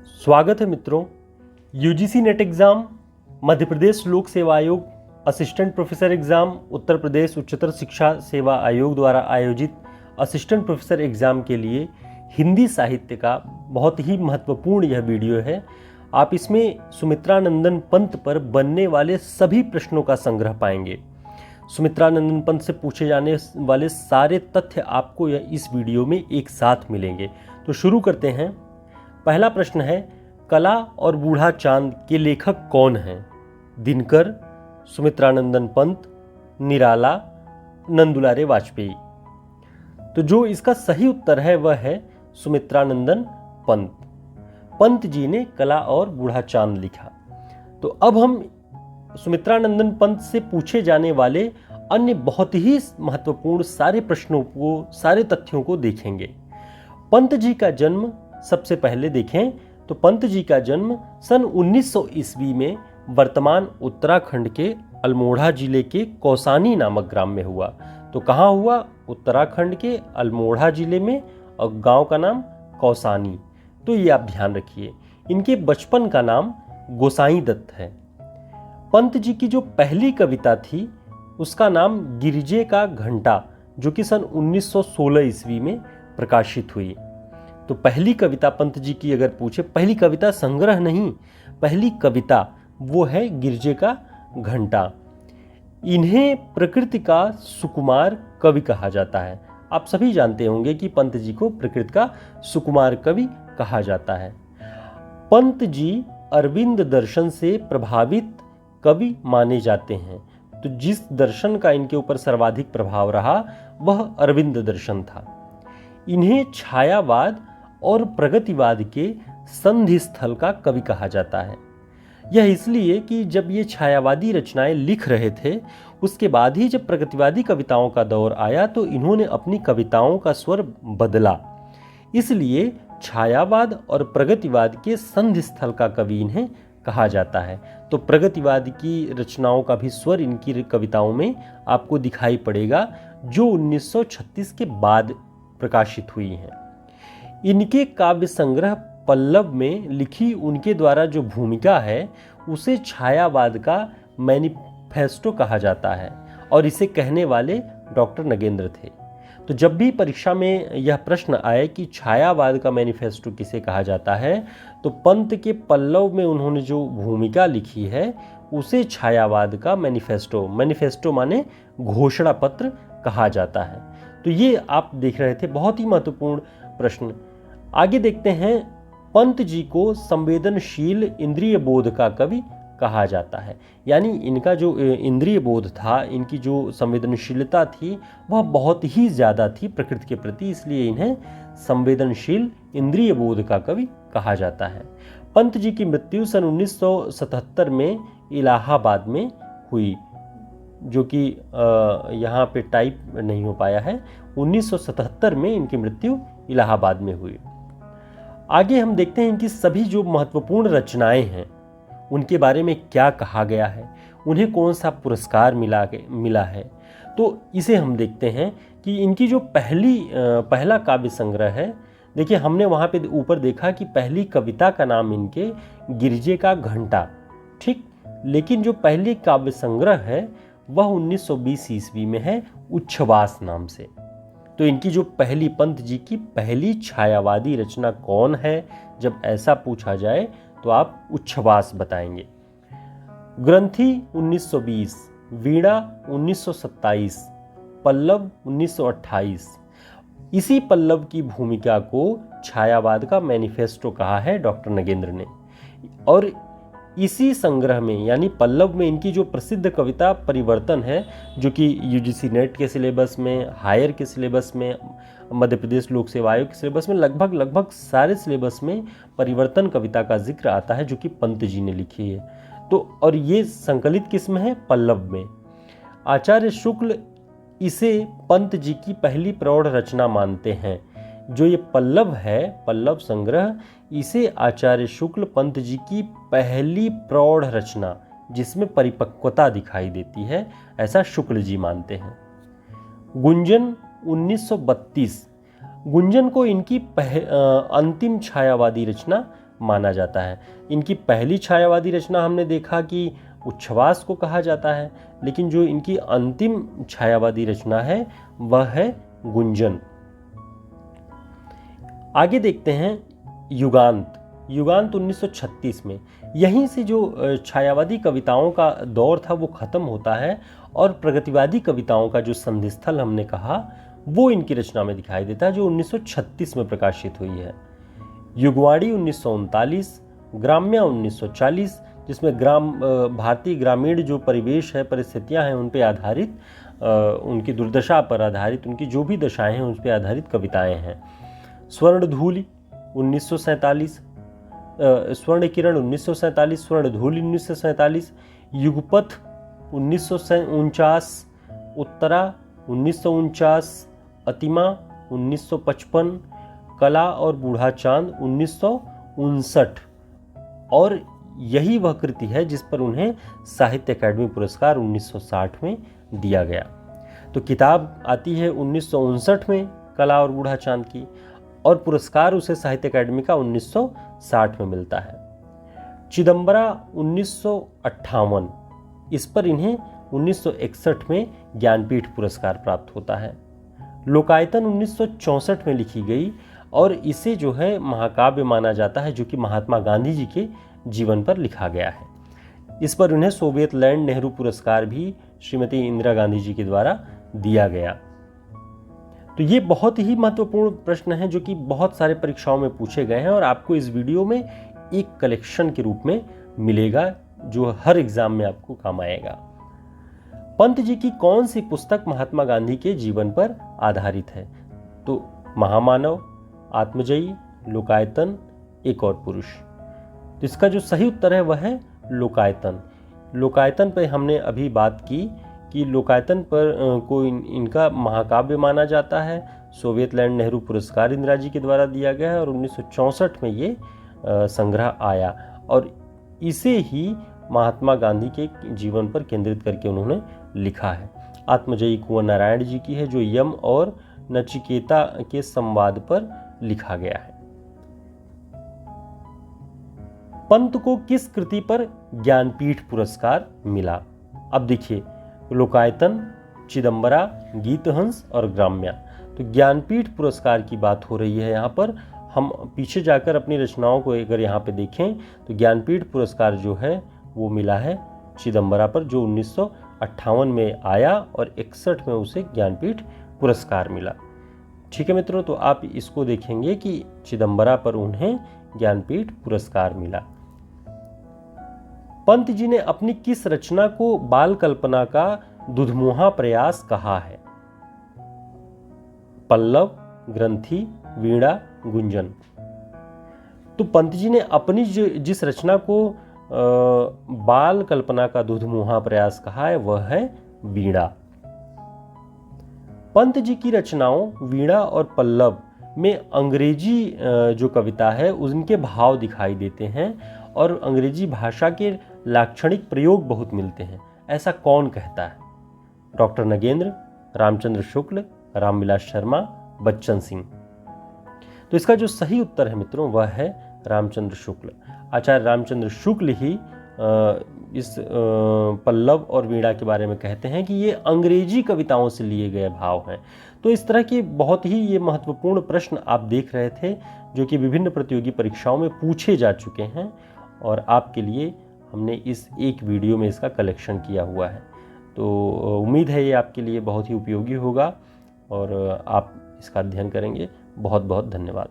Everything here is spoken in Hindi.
स्वागत है मित्रों। UGC net exam, Madhya Pradesh लोक सेवा आयोग, assistant professor exam, Uttar Pradesh उच्चतर शिक्षा सेवा आयोग द्वारा आयोजित असिस्टेंट प्रोफेसर एग्ज़ाम के लिए हिंदी साहित्य का बहुत ही महत्वपूर्ण यह वीडियो है। आप इसमें सुमित्रानंदन पंत पर बनने वाले सभी प्रश्नों का संग्रह पाएंगे। सुमित्रानंदन पंत से पूछे जाने वाले सारे तथ्य आपको इस वीडियो में एक साथ मिलेंगे। तो शुरू करते हैं। पहला प्रश्न है, कला और बूढ़ा चांद के लेखक कौन हैं? दिनकर, सुमित्रानंदन पंत, निराला, नंदुलारे वाजपेयी। तो जो इसका सही उत्तर है वह है सुमित्रानंदन पंत। पंत जी ने कला और बूढ़ा चांद लिखा। तो अब हम सुमित्रानंदन पंत से पूछे जाने वाले अन्य बहुत ही महत्वपूर्ण सारे प्रश्नों को, सारे तथ्यों को देखेंगे। पंत जी का जन्म सबसे पहले देखें तो पंत जी का जन्म सन 1900 ईस्वी में वर्तमान उत्तराखंड के अल्मोड़ा जिले के कौसानी नामक ग्राम में हुआ। तो कहाँ हुआ? उत्तराखंड के अल्मोड़ा जिले में, और गांव का नाम कौसानी। तो ये आप ध्यान रखिए। इनके बचपन का नाम गोसाई दत्त है। पंत जी की जो पहली कविता थी उसका नाम गिरजे का घंटा, जो कि सन 1916 ईस्वी में प्रकाशित हुई। तो पहली कविता पंत जी की अगर पूछे, पहली कविता संग्रह नहीं, पहली कविता वो है गिरजे का घंटा। इन्हें प्रकृति का सुकुमार कवि कहा जाता है। आप सभी जानते होंगे कि पंत जी को प्रकृति का सुकुमार कवि कहा जाता है। पंत जी अरविंद दर्शन से प्रभावित कवि माने जाते हैं। तो जिस दर्शन का इनके ऊपर सर्वाधिक प्रभाव रहा वह अरविंद दर्शन था। इन्हें छायावाद और प्रगतिवाद के संधि स्थल का कवि कहा जाता है। यह इसलिए कि जब ये छायावादी रचनाएं लिख रहे थे, उसके बाद ही जब प्रगतिवादी कविताओं का दौर आया तो इन्होंने अपनी कविताओं का स्वर बदला। इसलिए छायावाद और प्रगतिवाद के संधि स्थल का कवि इन्हें कहा जाता है। तो प्रगतिवाद की रचनाओं का भी स्वर इनकी कविताओं में आपको दिखाई पड़ेगा, जो 1936 के बाद प्रकाशित हुई हैं। इनके काव्य संग्रह पल्लव में लिखी उनके द्वारा जो भूमिका है उसे छायावाद का मैनिफेस्टो कहा जाता है, और इसे कहने वाले डॉक्टर नगेंद्र थे। तो जब भी परीक्षा में यह प्रश्न आए कि छायावाद का मैनिफेस्टो किसे कहा जाता है, तो पंत के पल्लव में उन्होंने जो भूमिका लिखी है उसे छायावाद का मैनिफेस्टो माने घोषणा पत्र कहा जाता है। तो ये आप देख रहे थे, बहुत ही महत्वपूर्ण प्रश्न। आगे देखते हैं। पंत जी को संवेदनशील इंद्रिय बोध का कवि कहा जाता है। यानी इनका जो इंद्रिय बोध था, इनकी जो संवेदनशीलता थी वह बहुत ही ज़्यादा थी प्रकृति के प्रति, इसलिए इन्हें संवेदनशील इंद्रिय बोध का कवि कहा जाता है। पंत जी की मृत्यु सन 1977 में इलाहाबाद में हुई, जो कि यहाँ पे टाइप नहीं हो पाया है। 1977 में इनकी मृत्यु इलाहाबाद में हुई। आगे हम देखते हैं इनकी सभी जो महत्वपूर्ण रचनाएं हैं उनके बारे में क्या कहा गया है, उन्हें कौन सा पुरस्कार मिला है। तो इसे हम देखते हैं कि इनकी जो पहला काव्य संग्रह है, देखिए हमने वहाँ पे ऊपर देखा कि पहली कविता का नाम इनके गिरजे का घंटा, ठीक। लेकिन जो पहली काव्य संग्रह है वह 1920 ईस्वी में है, उच्छ्वास नाम से। तो इनकी जो पहली, पंत जी की पहली छायावादी रचना कौन है, जब ऐसा पूछा जाए तो आप उच्छ्वास बताएंगे। ग्रंथि 1920, वीणा 1927, पल्लव 1928। इसी पल्लव की भूमिका को छायावाद का मैनिफेस्टो कहा है डॉक्टर नगेंद्र ने। और इसी संग्रह में यानी पल्लव में इनकी जो प्रसिद्ध कविता परिवर्तन है, जो कि यूजीसी नेट के सिलेबस में, हायर के सिलेबस में, मध्य प्रदेश लोक सेवा आयोग के सिलेबस में, लगभग सारे सिलेबस में परिवर्तन कविता का जिक्र आता है, जो कि पंत जी ने लिखी है। तो और ये संकलित किस्म है पल्लव में। आचार्य शुक्ल इसे पंत जी की पहली प्रौढ़ रचना मानते हैं। जो ये पल्लव है, पल्लव संग्रह, इसे आचार्य शुक्ल पंत जी की पहली प्रौढ़ रचना जिसमें परिपक्वता दिखाई देती है, ऐसा शुक्ल जी मानते हैं। गुंजन 1932, गुंजन को इनकी अंतिम छायावादी रचना माना जाता है। इनकी पहली छायावादी रचना हमने देखा कि उच्छ्वास को कहा जाता है, लेकिन जो इनकी अंतिम छायावादी रचना है वह है गुंजन। आगे देखते हैं युगांत। युगांत 1936 में, यहीं से जो छायावादी कविताओं का दौर था वो खत्म होता है और प्रगतिवादी कविताओं का जो संधिस्थल हमने कहा वो इनकी रचना में दिखाई देता है, जो 1936 में प्रकाशित हुई है। युगवाणी 1939, ग्राम्या 1940, जिसमें भारतीय ग्रामीण जो परिवेश है, परिस्थितियां हैं, उन पे आधारित, उनकी दुर्दशा पर आधारित, उनकी जो भी दशाएं हैं उन पे आधारित कविताएं हैं। स्वर्णधूलि 1947, स्वर्ण किरण 1947, स्वर्णधूलि 1947, युगपथ 1949, उत्तरा 1949, अतिमा 1955, कला और बूढ़ा चांद 1959, और यही वह कृति है जिस पर उन्हें साहित्य अकादमी पुरस्कार 1960 में दिया गया। तो किताब आती है 1959 में कला और बूढ़ा चांद की, और पुरस्कार उसे साहित्य अकादमी का 1960 में मिलता है। चिदंबरा 1958, इस पर इन्हें 1961 में ज्ञानपीठ पुरस्कार प्राप्त होता है। लोकायतन 1964 में लिखी गई और इसे जो है महाकाव्य माना जाता है, जो कि महात्मा गांधी जी के जीवन पर लिखा गया है। इस पर उन्हें सोवियत लैंड नेहरू पुरस्कार भी श्रीमती इंदिरा गांधी जी के द्वारा दिया गया। तो ये बहुत ही महत्वपूर्ण प्रश्न हैं जो कि बहुत सारे परीक्षाओं में पूछे गए हैं, और आपको इस वीडियो में एक कलेक्शन के रूप में मिलेगा जो हर एग्जाम में आपको काम आएगा। पंत जी की कौन सी पुस्तक महात्मा गांधी के जीवन पर आधारित है? तो महामानव, आत्मजयी, लोकायतन, एक और पुरुष। तो इसका जो सही उत्तर है वह है लोकायतन। लोकायतन पर हमने अभी बात की कि लोकायतन पर को इनका महाकाव्य माना जाता है। सोवियत लैंड नेहरू पुरस्कार इंदिरा जी के द्वारा दिया गया है और 1964 में ये संग्रह आया, और इसे ही महात्मा गांधी के जीवन पर केंद्रित करके उन्होंने लिखा है। आत्मजयी कुंवर नारायण जी की है, जो यम और नचिकेता के संवाद पर लिखा गया है। पंत को किस कृति पर ज्ञानपीठ पुरस्कार मिला? अब देखिए, लोकायतन, चिदंबरा, गीतहंस और ग्राम्या। तो ज्ञानपीठ पुरस्कार की बात हो रही है यहाँ पर। हम पीछे जाकर अपनी रचनाओं को अगर यहाँ पे देखें तो ज्ञानपीठ पुरस्कार जो है वो मिला है चिदंबरा पर, जो 1958 में आया और 61 में उसे ज्ञानपीठ पुरस्कार मिला। ठीक है मित्रों, तो आप इसको देखेंगे कि चिदंबरा पर उन्हें ज्ञानपीठ पुरस्कार मिला। पंत जी ने अपनी किस रचना को बाल कल्पना का दुधमुहा प्रयास कहा है? पल्लव, ग्रंथि, वीणा, गुंजन। तो पंत जी ने अपनी जिस रचना को बाल कल्पना का दुधमुहा प्रयास कहा है वह है वीणा। पंत जी की रचनाओं वीणा और पल्लव में अंग्रेजी जो कविता है उनके भाव दिखाई देते हैं और अंग्रेजी भाषा के लाक्षणिक प्रयोग बहुत मिलते हैं। ऐसा कौन कहता है? डॉक्टर नगेंद्र, रामचंद्र शुक्ल, रामविलास शर्मा, बच्चन सिंह। तो इसका जो सही उत्तर है मित्रों वह है रामचंद्र शुक्ल। आचार्य रामचंद्र शुक्ल ही इस पल्लव और वीणा के बारे में कहते हैं कि ये अंग्रेजी कविताओं से लिए गए भाव हैं। तो इस तरह के बहुत ही ये महत्वपूर्ण प्रश्न आप देख रहे थे जो कि विभिन्न प्रतियोगी परीक्षाओं में पूछे जा चुके हैं, और आपके लिए हमने इस एक वीडियो में इसका कलेक्शन किया हुआ है। तो उम्मीद है ये आपके लिए बहुत ही उपयोगी होगा और आप इसका अध्ययन करेंगे। बहुत बहुत धन्यवाद।